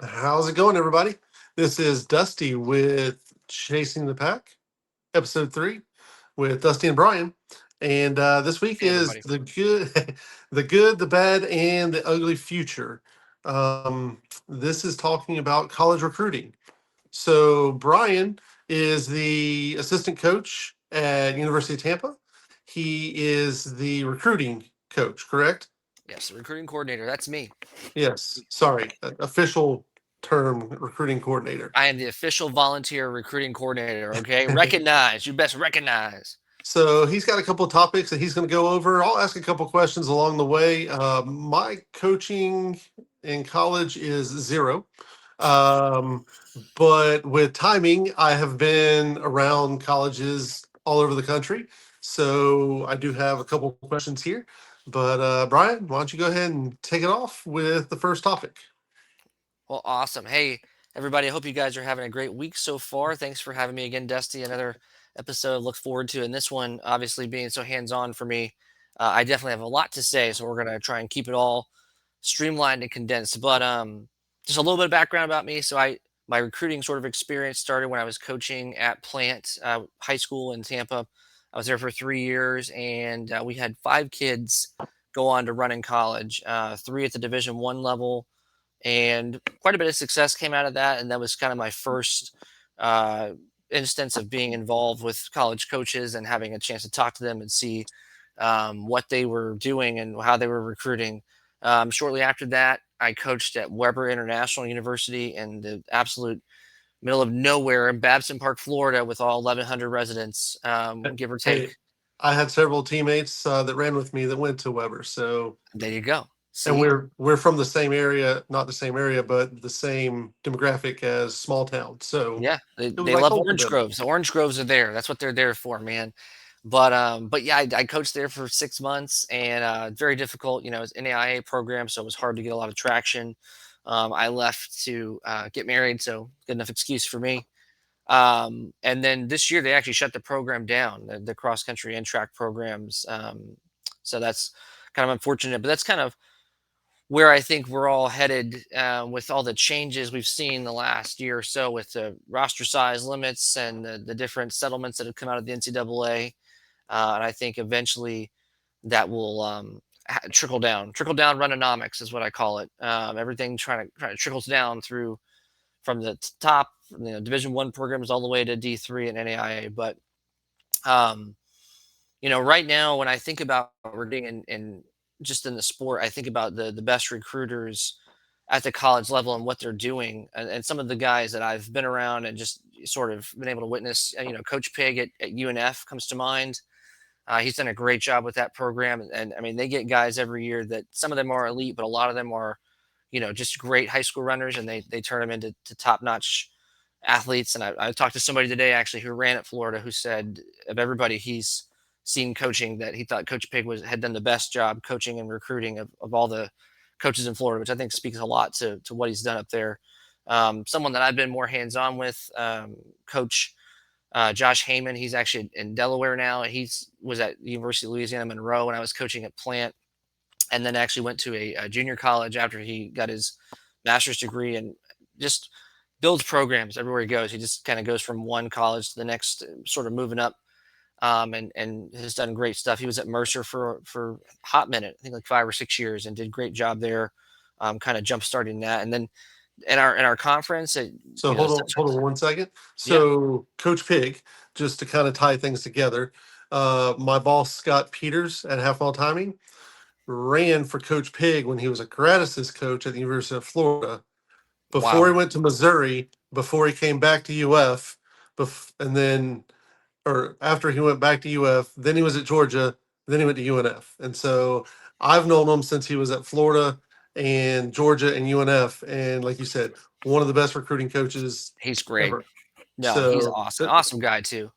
How's it going, everybody? This is Dusty with Chasing the Pack, episode 3, with Dusty and Brian. And this week Hey, is everybody. the good, the good, the bad, and the ugly future. This is talking about college recruiting. So Brian is the assistant coach at University of Tampa. He is the recruiting coach, correct? Yes, the recruiting coordinator. That's me. Yes. Sorry, official term, recruiting coordinator. I am the official volunteer recruiting coordinator. Okay, recognize. You best recognize. So he's got a couple of topics that he's going to go over. I'll ask a couple of questions along the way. My coaching in college is zero. Um, but with timing, I have been around colleges all over the country. So I do have a couple of questions here. But Brian, why don't you go ahead and take it off with the first topic? Well, awesome. Hey, everybody. I hope you guys are having a great week so far. Thanks for having me again, Dusty. Another episode. Look forward to. And this one, obviously, being so hands-on for me, I definitely have a lot to say. So we're gonna try and keep it all streamlined and condensed. But just a little bit of background about me. So my recruiting sort of experience started when I was coaching at Plant High School in Tampa. I was there for 3 years, and we had 5 kids go on to run in college. Three at the Division 1 level, and quite a bit of success came out of that. And that was kind of my first uh, instance of being involved with college coaches and having a chance to talk to them and see what they were doing and how they were recruiting. Shortly after that, I coached at Weber International University in the absolute middle of nowhere in Babson Park, Florida, with all 1,100 residents, give or Hey, take. I had several teammates that ran with me that went to Weber. So, There you go. and See, we're from the same area, not the same area, but the same demographic as small town. So yeah, they, it was they like love home for orange them. groves. The orange groves are there. That's what they're there for, man. But yeah, I coached there for 6 months, and very difficult. You know, it's an NAIA program, so it was hard to get a lot of traction. I left to get married, so good enough excuse for me. And then this year they actually shut the program down, the cross country and track programs. So that's kind of unfortunate, but that's kind of where I think we're all headed with all the changes we've seen the last year or so with the roster size limits and the different settlements that have come out of the NCAA. And I think eventually that will trickle down runnonomics is what I call it. Everything trying to trickles down through from the top, Division 1 programs all the way to D3 and NAIA. But um, right now when I think about recruiting and just in the sport, I think about the best recruiters at the college level and what they're doing, and some of the guys that I've been around and just sort of been able to witness. Coach Pig at UNF comes to mind. He's done a great job with that program, and I mean they get guys every year that some of them are elite, but a lot of them are, just great high school runners, and they turn them into top notch athletes. And I talked to somebody today actually who ran at Florida who said of everybody he's seen coaching that he thought Coach Pig had done the best job coaching and recruiting of all the coaches in Florida, which I think speaks a lot to what he's done up there. Someone that I've been more hands on with, Coach Josh Heyman. He's actually in Delaware now. He's was at the University of Louisiana Monroe when I was coaching at Plant, and then actually went to a junior college after he got his master's degree, and just builds programs everywhere he goes. He just kind of goes from one college to the next, sort of moving up, and has done great stuff. He was at Mercer for a hot minute, I think like 5 or 6 years, and did a great job there, kind of jump starting that. And then in our conference, So hold on 1 second. yeah, So Coach Pig, just to kind of tie things together, my boss Scott Peters at Half Mile Timing ran for Coach Pig when he was a grad assist coach at the University of Florida. Before he wow, went to Missouri, before he came back to UF, and then or after he went back to UF, then he was at Georgia, then he went to UNF. And so I've known him since he was at Florida and Georgia and UNF. And like you said, one of the best recruiting coaches he's great. ever. No, he's So, awesome, awesome guy too.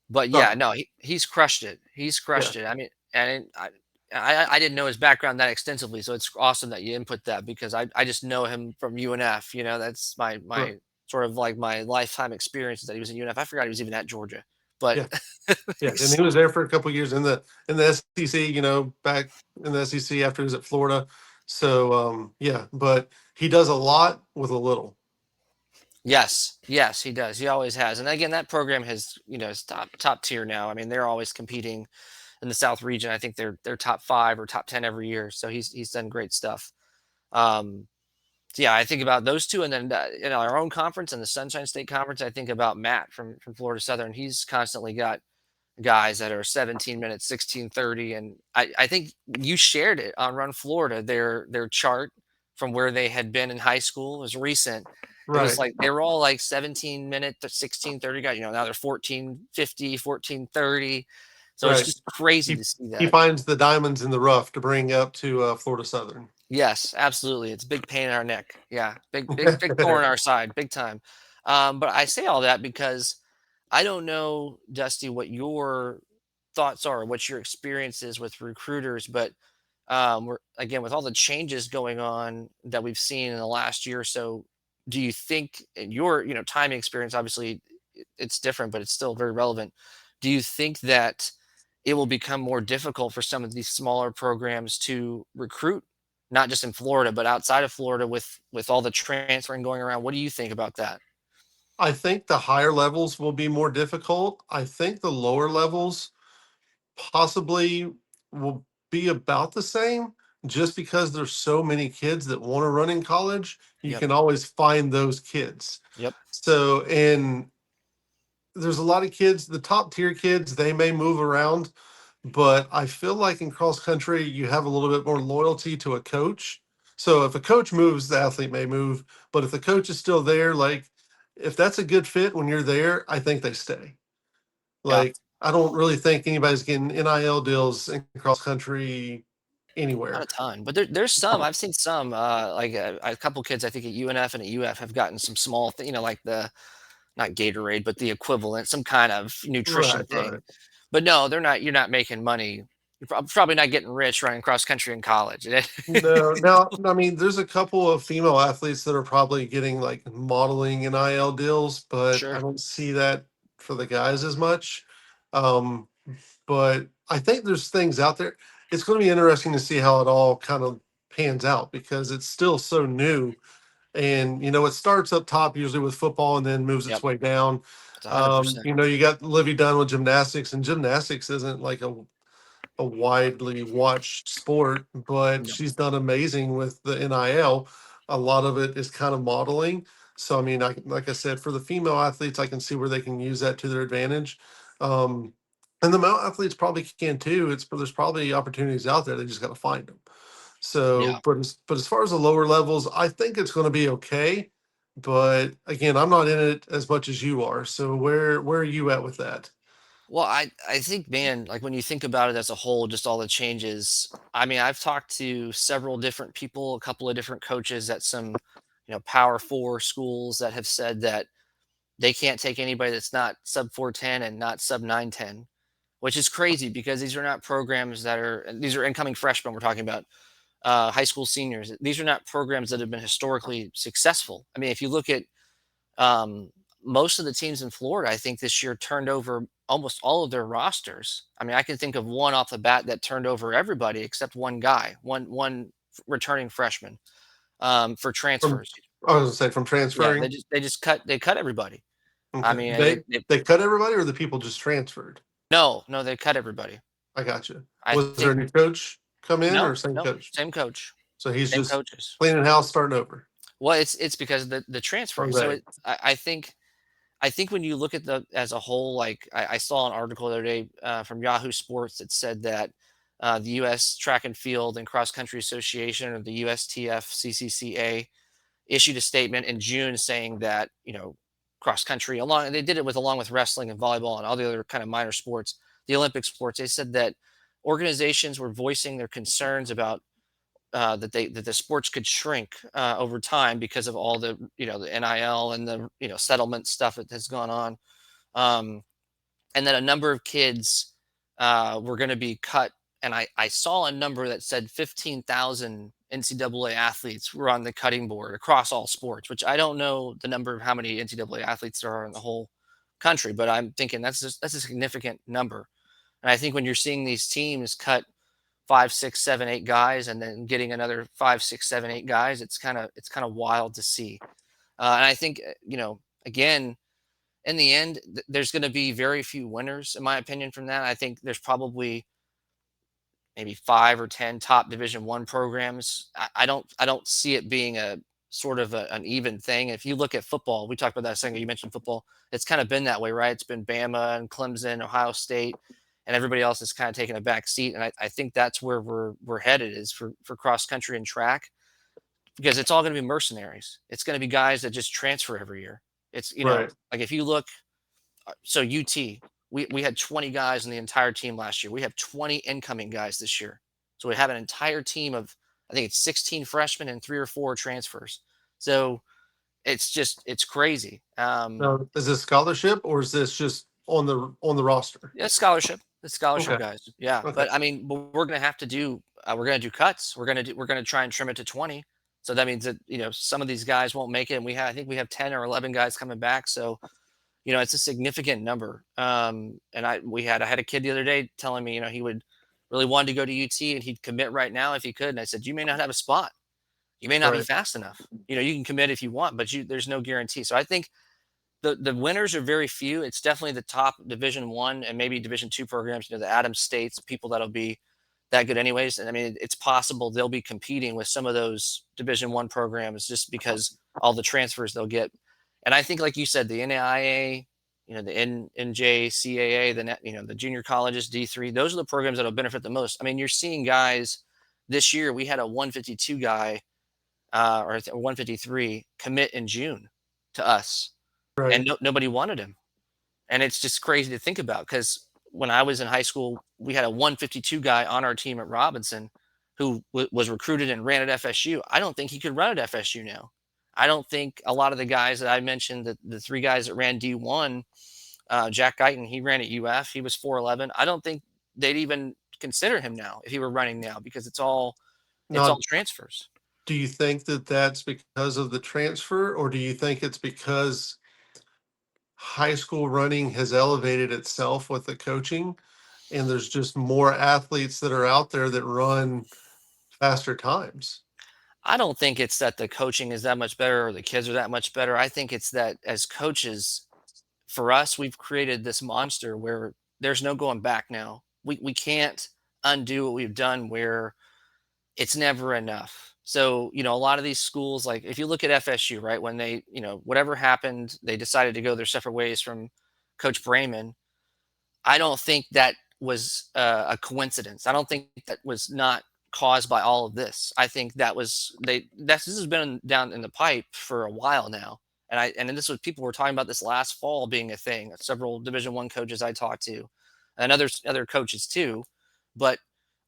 But yeah, sorry. no, he's crushed it. He's Yeah. crushed it. I mean, and I didn't know his background that extensively, so it's awesome that you input that because I just know him from UNF. That's Right. my sort of like my lifetime experience that he was in UNF. I forgot he was even at Georgia, but Yeah. Yeah. And he was there for a couple of years in the SEC, back in the SEC after he was at Florida. So yeah, but he does a lot with a little. Yes, yes, he does. He always has. And again, that program has, is top tier now. I mean, they're always competing in the South region. I think they're top 5 or top 10 every year. So he's done great stuff. Um, so yeah, I think about those two, and then in our own conference and the Sunshine State Conference, I think about Matt from Florida Southern. He's constantly got guys that are 17 minutes, 16:30, and I think you shared it on Run Florida. Their chart from where they had been in high school was recent. It was Right. like they were all like 17-minute to 16:30 guys. Now they're 14:50, 14:30. So it's Right. just crazy He to see he that. finds the diamonds in the rough to bring up to Florida Southern. Yes, absolutely. It's a big pain in our neck. Yeah, big thorn in our side, big time. But I say all that because I don't know, Dusty, what your thoughts are, what your experience is with recruiters, but we're again with all the changes going on that we've seen in the last year or so. Do you think in your timing experience, obviously it's different, but it's still very relevant. Do you think that it will become more difficult for some of these smaller programs to recruit, not just in Florida, but outside of Florida with all the transferring going around? What do you think about that? I think the higher levels will be more difficult. I think the lower levels possibly will be about the same, just because there's so many kids that want to run in college. You Yep. can always find those kids. Yep. So, and there's a lot of kids, the top tier kids, they may move around, but I feel like in cross country, you have a little bit more loyalty to a coach. So if a coach moves, the athlete may move. But if the coach is still there, like if that's a good fit when you're there, I think they stay. Yeah. Like I don't really think anybody's getting NIL deals in cross country Not anywhere. a ton, but there's some. I've seen some, like a couple kids, I think at UNF and at UF have gotten some small, like the not Gatorade, but the equivalent, some kind of nutrition Right, thing. right. But no, they're not. You're not making money. You're probably not getting rich running cross country in college. No, now I mean, there's a couple of female athletes that are probably getting like modeling and IL deals, but I Sure. don't see that for the guys as much. Um, but I think there's things out there. It's going to be interesting to see how it all kind of pans out because it's still so new. And it starts up top usually with football and then moves its Yep. way down. It's 100%. You got Livy Dunn with gymnastics, and gymnastics isn't like a widely watched sport, but Yep. she's done amazing with the NIL. A lot of it is kind of modeling. So I mean, like I said, for the female athletes, I can see where they can use that to their advantage. Um, and the male athletes probably can too. There's probably opportunities out there. They just got to find them. So, Yeah. but as far as the lower levels, I think it's going to be okay. But again, I'm not in it as much as you are. So where are you at with that? Well, I think, man, like when you think about it as a whole, just all the changes. I mean, I've talked to several different people, a couple of different coaches at some, Power Four schools that have said that they can't take anybody that's not sub 410 and not sub 910, which is crazy because these are not programs that are, and these are incoming freshmen we're talking about, high school seniors. These are not programs that have been historically successful. I mean, if you look at um, most of the teams in Florida, I think this year turned over almost all of their rosters. I mean, I can think of one off the bat that turned over everybody except one guy, one returning freshman for From transfers. I was gonna say from Yeah, transferring. they cut everybody. I Okay. mean, They cut everybody or the people just transferred? no, they cut everybody. I got you. I Was there think a new coach come in or same no, coach? same coach, So he's same just coaches. cleaning house, starting over. Well, it's because of the transferring. Or So they. I think when you look at the as a whole, like I saw an article the other day from Yahoo Sports that said that the U.S. Track and Field and Cross Country Association, or the USTF CCCA, issued a statement in June saying that cross country, along they did it with along with wrestling and volleyball and all the other kind of minor sports, the Olympic sports. They said that organizations were voicing their concerns about that the sports could shrink over time because of all the the NIL and the settlement stuff that has gone on, um, and that a number of kids were going to be cut. And I saw a number that said 15,000 NCAA athletes were on the cutting board across all sports, which I don't know the number of how many NCAA athletes there are in the whole country, but I'm thinking that's a significant number. And I think when you're seeing these teams cut five, six, seven, eight guys, and then getting another five, six, seven, eight guys. It's kind of wild to see. And I think again, in the end, there's going to be very few winners, in my opinion, from that. I think there's probably maybe 5 or 10 top Division 1 programs. I don't see it being a sort of an even thing. If you look at football, we talked about that a second. You mentioned football. It's kind of been that way, right? It's been Bama and Clemson, Ohio State, and everybody else is kind of taking a back seat. And I think that's where we're headed is for cross country and track because it's all going to be mercenaries. It's going to be guys that just transfer every year. It's Right. like if you look, so UT, we had 20 guys in the entire team last year. We have 20 incoming guys this year. So we have an entire team of I think it's 16 freshmen and 3 or 4 transfers. So it's crazy. Now, is this scholarship or is this just on the roster? Yeah, scholarship. The scholarship Okay. guys. Yeah. Okay. But I mean, but we're gonna do cuts. We're gonna try and trim it to 20. So that means that, some of these guys won't make it. And I think we have 10 or 11 guys coming back. So it's a significant number. And I had a kid the other day telling me, he would really wanted to go to UT and he'd commit right now if he could. And I said, you may not have a spot. You may not be Right. fast enough. You can commit if you want, but there's no guarantee. So I think the winners are very few. It's definitely the top Division 1 and maybe Division 2 programs. The Adams States, people that'll be that good anyways. And I mean, it's possible they'll be competing with some of those Division 1 programs just because all the transfers they'll get. And I think, like you said, the NAIA, the NJCAA, the junior colleges, D3, those are the programs that'll benefit the most. I mean, you're seeing guys this year. We had a 152 guy, or 153 commit in June to us, and Right. nobody wanted him. And it's just crazy to think about because when I was in high school, we had a 152 guy on our team at Robinson who was recruited and ran at FSU. I don't think he could run at FSU now. I don't think a lot of the guys that I mentioned, the 3 guys that ran D1, Jack Guyton, he ran at UF. He was 4'11". I don't think they'd even consider him now if he were running now because it's all Now, transfers. do you think that that's because of the transfer, or do you think it's because high school running has elevated itself with the coaching, and there's just more athletes that are out there that run faster times? I don't think it's that the coaching is that much better or the kids are that much better. I think it's that as coaches, for us, we've created this monster where there's no going back now. We can't undo what we've done where it's never enough. So, a lot of these schools, like if you look at FSU, right, when they, whatever happened, they decided to go their separate ways from Coach Brayman. I don't think that was a coincidence. I don't think that was not caused by all of this. I think this has been down in the pipe for a while now. And this was people were talking about this last fall being a thing. Several Division 1 coaches I talked to, and other coaches too. But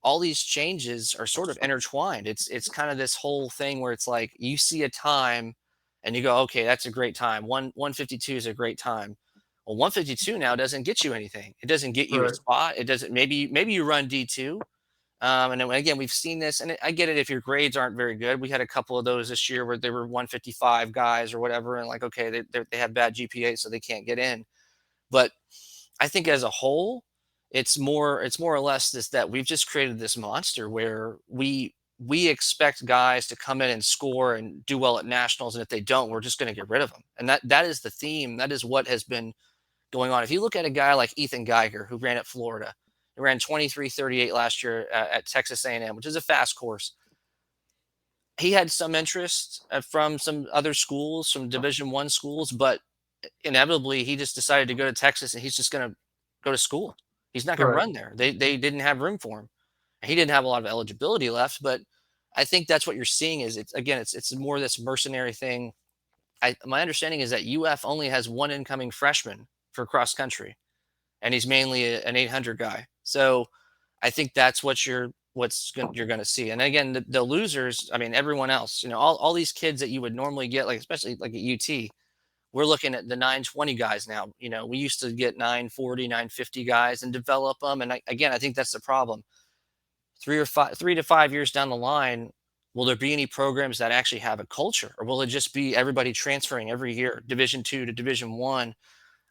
all these changes are sort of intertwined. It's kind of this whole thing where it's like you see a time and you go, okay, that's a great time. 152 is a great time. Well, 152 now doesn't get you anything. It doesn't get you a Right. spot. It doesn't. Maybe you run D2. And then again, we've seen this, and I get it if your grades aren't very good. We had a couple of those this year where they were 155 guys or whatever, and like, okay, they have bad GPA, so they can't get in. But I think as a whole, it's more or less this that we've just created this monster where we expect guys to come in and score and do well at nationals, and if they don't, we're just going to get rid of them. And that is the theme. That is what has been going on. If you look at a guy like Ethan Geiger, who ran at Florida, he ran 23:38 last year at Texas A&M, which is a fast course. He had some interest from some other schools, some Division 1 schools, but inevitably he just decided to go to Texas and he's just going to go to school. He's not going to Right. run there. They didn't have room for him. He didn't have a lot of eligibility left, but I think that's what you're seeing is it's more this mercenary thing. My understanding is that UF only has one incoming freshman for cross country, and he's mainly an 800 guy. So I think that's you're going to see. And again, the losers, I mean, everyone else, all these kids that you would normally get, like especially like at UT, we're looking at the 920 guys now. We used to get 940, 950 guys and develop them. And again, I think that's the problem. 3 to 5 years down the line, will there be any programs that actually have a culture, or will it just be everybody transferring every year, Division 2 to Division 1?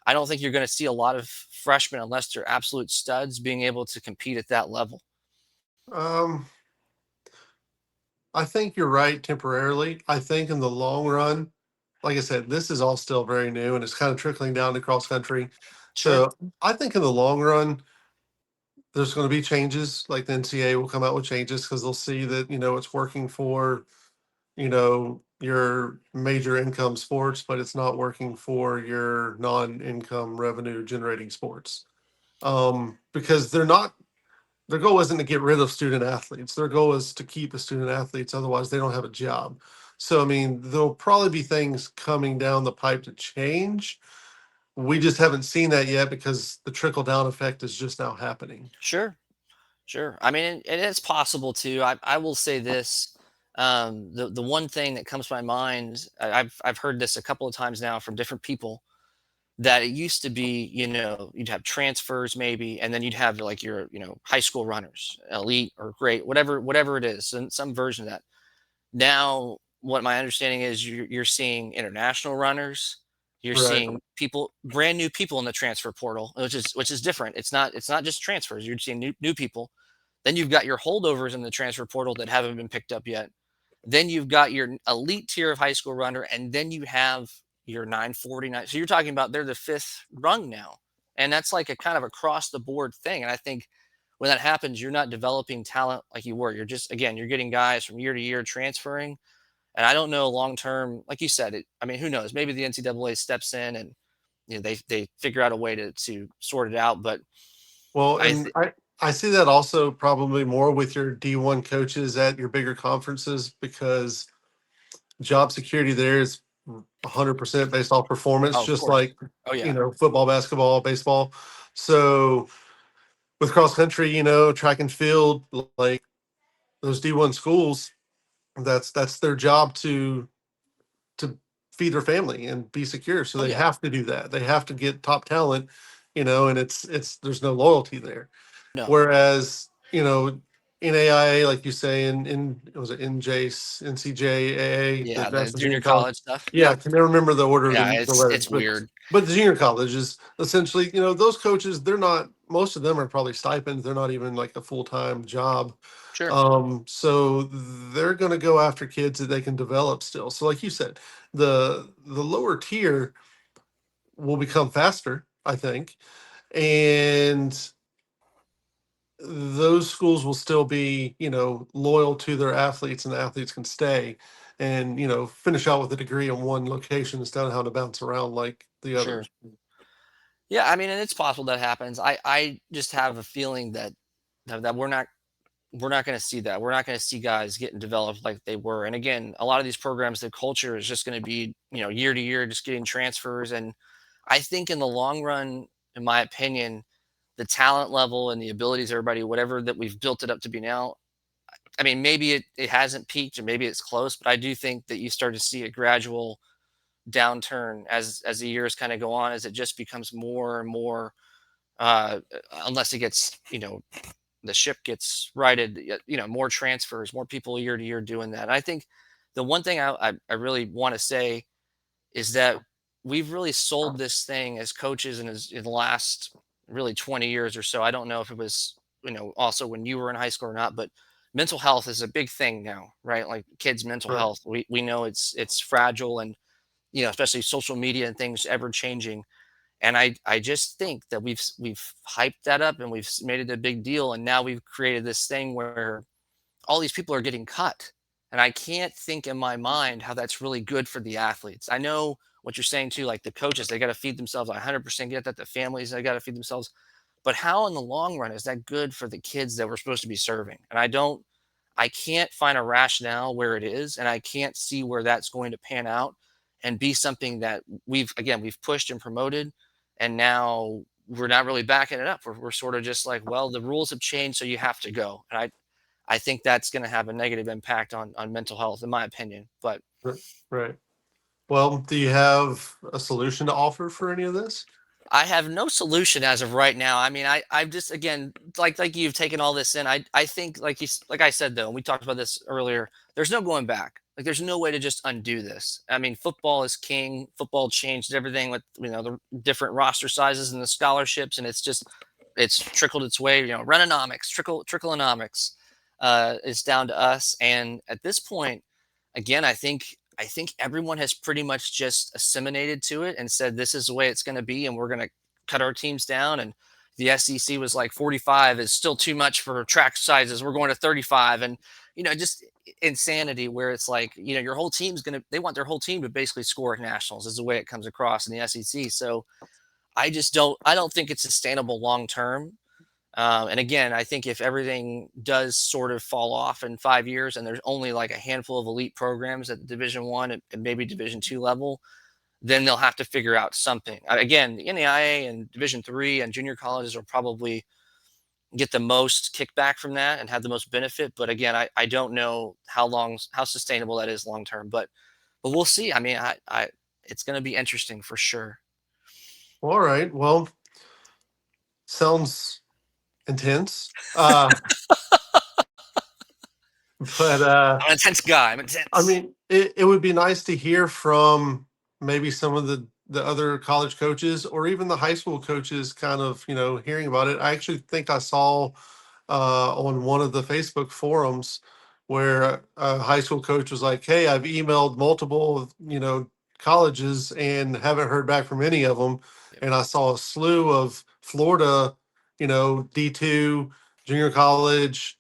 I don't think you're going to see a lot of freshmen unless they're absolute studs being able to compete at that level. Um, I think you're right temporarily. I think in the long run, like I said, this is all still very new and it's kind of trickling down to cross country. Sure. So I think in the long run, there's going to be changes. Like the NCAA will come out with changes because they'll see that, it's working for, your major income sports, but it's not working for your non-income revenue generating sports. Because their goal isn't to get rid of student athletes. Their goal is to keep the student athletes. Otherwise, they don't have a job. So, I mean, there'll probably be things coming down the pipe to change. We just haven't seen that yet because the trickle down effect is just now happening. Sure. Sure. I mean, and it's possible too. I will say this. The one thing that comes to my mind, I've heard this a couple of times now from different people, that it used to be, you'd have transfers maybe, and then you'd have like your, high school runners, elite or great, whatever it is, some version of that. Now, what my understanding is, you're seeing international runners, you're Right. seeing people, brand new people in the transfer portal, which is different. It's not just transfers. You're seeing new people. Then you've got your holdovers in the transfer portal that haven't been picked up yet. Then you've got your elite tier of high school runner, and then you have your 949. So you're talking about they're the fifth rung now. And that's like a kind of across the board thing. And I think when that happens, you're not developing talent like you were. You're just, again, you're getting guys from year to year transferring. And I don't know long term, like you said, I mean, who knows? Maybe the NCAA steps in and they figure out a way to sort it out. But Well, I and I see that also probably more with your D1 coaches at your bigger conferences because job security there is 100% based off performance, oh, of just course. like, Oh yeah. football, basketball, baseball. So with cross country, track and field, like those D1 schools, that's their job to feed their family and be secure. So Oh they yeah. have to do that. They have to get top talent, and it's there's no loyalty there. No. Whereas, NAIA, like you say, in was it NCJAA, Yeah. that's The the junior junior college. college stuff. Yeah, I Yep. can never remember the order of Yeah. the It's letters, it's weird. but the junior colleges essentially, those coaches, they're not. Most of them are probably stipends. They're not even like a full time job. Sure. So they're going to go after kids that they can develop still. So, like you said, the lower tier will become faster, I think, and those schools will still be, loyal to their athletes and the athletes can stay and, finish out with a degree in one location instead of having to bounce around like the Sure. others. Yeah, I mean, and it's possible that happens. I just have a feeling that we're not going to see that. We're not going to see guys getting developed like they were. And again, a lot of these programs, the culture is just going to be, year to year, just getting transfers. And I think in the long run, in my opinion, the talent level and the abilities of everybody, whatever that we've built it up to be now, I mean, maybe it hasn't peaked and maybe it's close, but I do think that you start to see a gradual downturn as the years kind of go on, as it just becomes more and more, uh, unless it gets, the ship gets righted, more transfers, more people year to year doing that. And I think the one thing I really want to say is that we've really sold this thing as coaches in the last really 20 years or so. I don't know if it was, also when you were in high school or not, but mental health is a big thing now, right? Like kids' mental Right. health. We know it's fragile, and especially social media and things ever changing. And I just think that we've hyped that up and we've made it a big deal, and now we've created this thing where all these people are getting cut. And I can't think in my mind how that's really good for the athletes. I know what you're saying too, like the coaches, they got to feed themselves. I 100% get that. The families, they got to feed themselves. But how in the long run is that good for the kids that we're supposed to be serving? And I can't find a rationale where it is. And I can't see where that's going to pan out and be something that we've pushed and promoted. And now we're not really backing it up. We're sort of just like, well, the rules have changed, so you have to go. And I think that's going to have a negative impact on mental health, in my opinion. But Right. Right. Well, do you have a solution to offer for any of this? I have no solution as of right now. I mean, I've just, again, like you've taken all this in. I think, like I said though, and we talked about this earlier. There's no going back. Like there's no way to just undo this. I mean, football is king. Football changed everything with the different roster sizes and the scholarships, and it's trickled its way. Runonomics, trickleonomics. is down to us. And at this point, again, I think everyone has pretty much just assimilated to it and said this is the way it's going to be, and we're going to cut our teams down. And the SEC was like 45 is still too much for track sizes. We're going to 35, and just insanity where it's like your whole team's gonna they want their whole team to basically score at nationals is the way it comes across in the SEC. So I don't think it's sustainable long term. And again, I think if everything does sort of fall off in 5 years, and there's only like a handful of elite programs at Division 1 and maybe Division 2 level, then they'll have to figure out something. Again, the NAIA and Division 3 and junior colleges will probably get the most kickback from that and have the most benefit. But again, I don't know how sustainable that is long term. But we'll see. I mean, I it's going to be interesting for sure. All right. Well, sounds intense. But I'm an intense guy. I'm intense. I mean, it would be nice to hear from maybe some of the other college coaches or even the high school coaches kind of, hearing about it. I actually think I saw on one of the Facebook forums where a high school coach was like, "Hey, I've emailed multiple, colleges and haven't heard back from any of them." Yep. And I saw a slew of Florida, D2, junior college,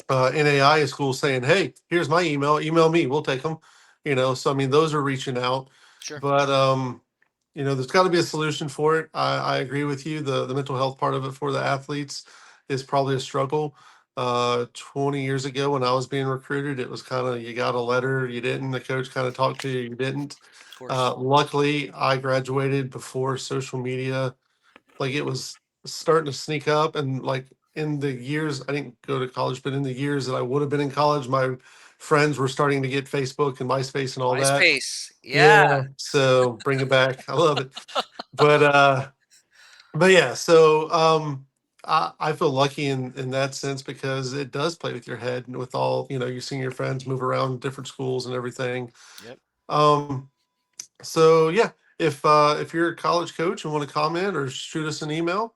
NAI schools saying, "Hey, here's my email me, we'll take them." So I mean, those are reaching out, Sure. but there's got to be a solution for it. I agree with you. The mental health part of it for the athletes is probably a struggle. 20 years ago when I was being recruited, it was kind of, you got a letter, you didn't. The coach kind of talked to you, you didn't. Of course. Luckily, I graduated before social media. Like, it was starting to sneak up, and like in the years I didn't go to college, but in the years that I would have been in college, my friends were starting to get Facebook and MySpace and all that. MySpace. Yeah. Yeah, so bring it back. I love it. But yeah, so I feel lucky in that sense because it does play with your head and with all, you're seeing your friends move around different schools and everything. Yep. Um so yeah, if you're a college coach and want to comment or shoot us an email,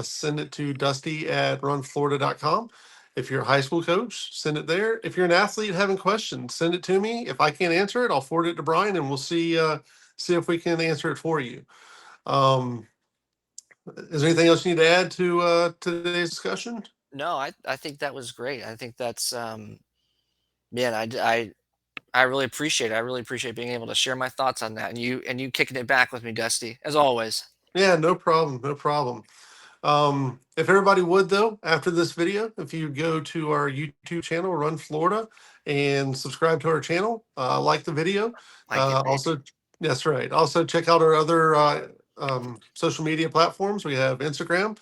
send it to dusty@runflorida.com. If you're a high school coach, send it there. If you're an athlete having questions, send it to me. If I can't answer it, I'll forward it to Brian and we'll see if we can answer it for you. Um, is there anything else you need to add to today's discussion? No, I think that was great. I think that's man, I really appreciate it. I really appreciate being able to share my thoughts on that, and you kicking it back with me, Dusty, as always. Yeah, no problem. No problem. If everybody would though, after this video, if you go to our YouTube channel, Run Florida, and subscribe to our channel, like the video. Like it, baby. Also, that's right. Also check out our other social media platforms. We have Instagram.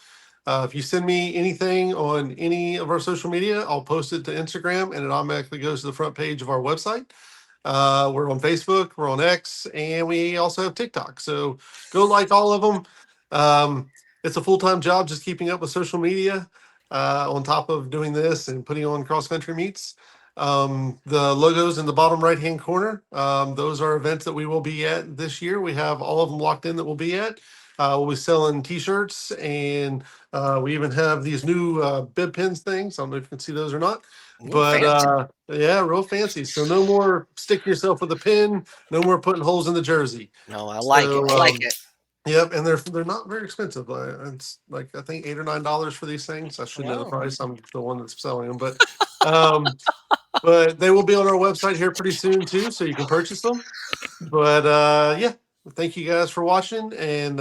If you send me anything on any of our social media, I'll post it to Instagram and it automatically goes to the front page of our website. We're on Facebook, we're on X, and we also have TikTok. So go like all of them. It's a full-time job just keeping up with social media on top of doing this and putting on cross-country meets. The logos in the bottom right-hand corner, those are events that we will be at this year. We have all of them locked in that we'll be at. We'll be selling t-shirts, and we even have these new bib pins things. I don't know if you can see those or not. Ooh, But fancy. yeah, real fancy. So no more stick yourself with a pin. No more putting holes in the jersey. No, I like it. So I like it. yep, and they're not very expensive. It's like I think $8 or $9 for these things. I should know the Wow. price. I'm the one that's selling them, um, but they will be on our website here pretty soon too, so you can purchase them. But yeah, thank you guys for watching, and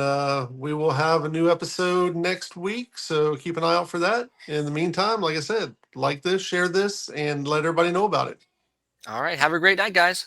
we will have a new episode next week. So keep an eye out for that. In the meantime, like I said, like this, share this, and let everybody know about it. All right. Have a great night, guys.